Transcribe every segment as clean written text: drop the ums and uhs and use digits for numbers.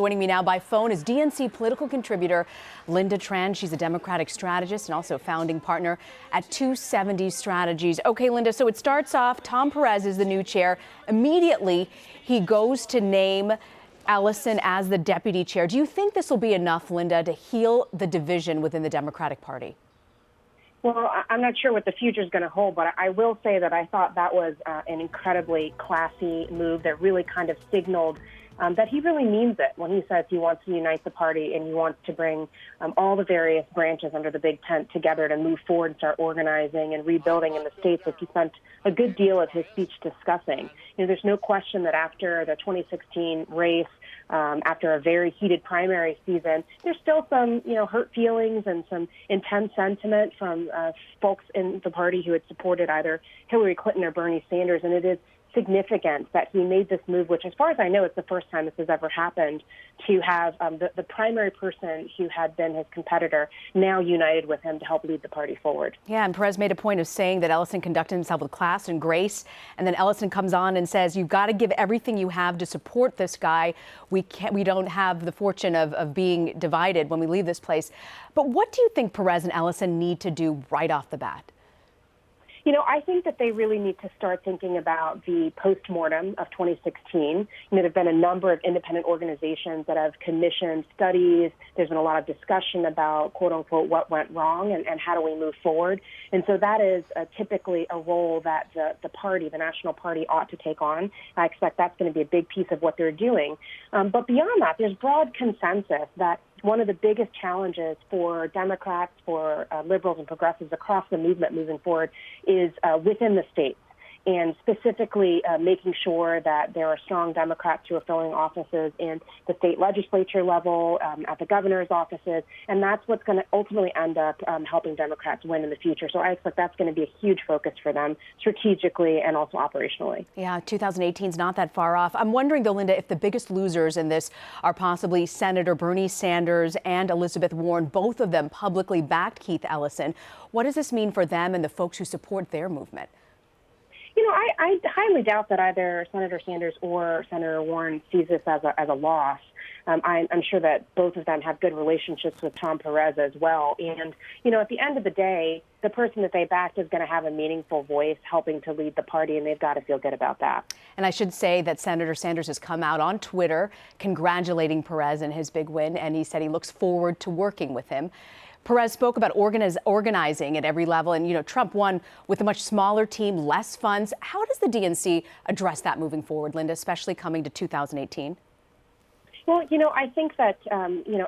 Joining me now by phone is DNC political contributor Lynda Tran. She's a Democratic strategist and also founding partner at 270 Strategies. Okay, Lynda, so it starts off, Tom Perez is the new chair. Immediately, he goes to name Ellison as the deputy chair. Do you think this will be enough, Lynda, to heal the division within the Democratic Party? Well, I'm not sure what the future is going to hold, but I will say that I thought that was an incredibly classy move that really kind of signaled that he really means it when he says he wants to unite the party and he wants to bring all the various branches under the big tent together to move forward and start organizing and rebuilding in the states, which he spent a good deal of his speech discussing. You know, there's no question that after the 2016 race, after a very heated primary season, there's still some, hurt feelings and some intense sentiment from folks in the party who had supported either Hillary Clinton or Bernie Sanders, and it is significant that he made this move, which as far as I know, it's the first time this has ever happened, to have the primary person who had been his competitor now united with him to help lead the party forward. Yeah, and Perez made a point of saying that Ellison conducted himself with class and grace, and then Ellison comes on and says, you've got to give everything you have to support this guy. We don't have the fortune of being divided when we leave this place. But what do you think Perez and Ellison need to do right off the bat? I think that they really need to start thinking about the postmortem of 2016. There have been a number of independent organizations that have commissioned studies. There's been a lot of discussion about, quote unquote, what went wrong and how do we move forward. And so that is typically a role that the party, the national party, ought to take on. I expect that's going to be a big piece of what they're doing. But beyond that, there's broad consensus that one of the biggest challenges for Democrats, for liberals and progressives across the movement moving forward is within the states, and specifically making sure that there are strong Democrats who are filling offices in the state legislature level, at the governor's offices, and that's what's going to ultimately end up helping Democrats win in the future. So I expect that's going to be a huge focus for them strategically and also operationally. Yeah, 2018 is not that far off. I'm wondering, though, Lynda, if the biggest losers in this are possibly Senator Bernie Sanders and Elizabeth Warren. Both of them publicly backed Keith Ellison. What does this mean for them and the folks who support their movement? I highly doubt that either Senator Sanders or Senator Warren sees this as a loss. I'm sure that both of them have good relationships with Tom Perez as well. And, at the end of the day, the person that they backed is going to have a meaningful voice helping to lead the party, and they've got to feel good about that. And I should say that Senator Sanders has come out on Twitter congratulating Perez in his big win, and he said he looks forward to working with him. Perez spoke about organizing at every level, and, Trump won with a much smaller team, less funds. How does the DNC address that moving forward, Lynda, especially coming to 2018? Well, I think that,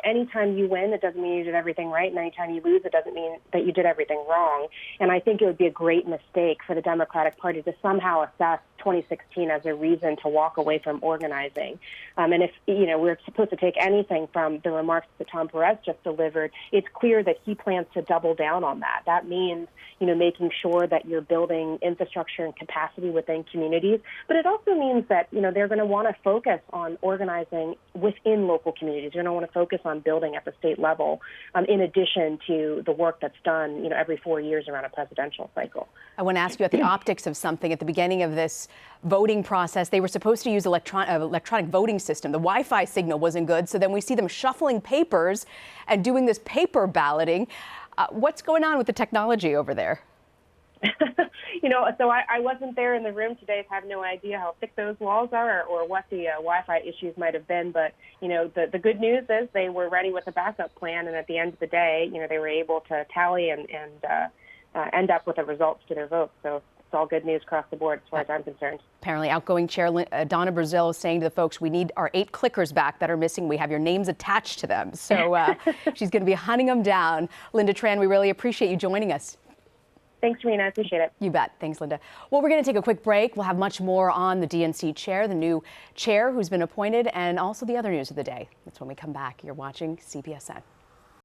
anytime you win, it doesn't mean you did everything right. And anytime you lose, it doesn't mean that you did everything wrong. And I think it would be a great mistake for the Democratic Party to somehow assess 2016 as a reason to walk away from organizing. And if, we're supposed to take anything from the remarks that Tom Perez just delivered, it's clear that he plans to double down on that. That means, making sure that you're building infrastructure and capacity within communities. But it also means that, they're going to want to focus on organizing within local communities. They're going to want to focus on building at the state level, in addition to the work that's done, every 4 years around a presidential cycle. I want to ask you about the optics of something. At the beginning of this voting process, they were supposed to use electronic voting system. The Wi-Fi signal wasn't good, so then we see them shuffling papers and doing this paper balloting. What's going on with the technology over there? So I wasn't there in the room today. So I have no idea how thick those walls are or what the Wi-Fi issues might have been. But, the good news is they were ready with a backup plan. And at the end of the day, they were able to tally and end up with the results to their votes. So it's all good news across the board as far as I'm concerned. Apparently, outgoing Chair Donna Brazil is saying to the folks, we need our 8 clickers back that are missing. We have your names attached to them. So she's going to be hunting them down. Lynda Tran, we really appreciate you joining us. Thanks, Rena. I appreciate it. You bet. Thanks, Lynda. Well, we're going to take a quick break. We'll have much more on the DNC chair, the new chair who's been appointed, and also the other news of the day. That's when we come back. You're watching CBSN.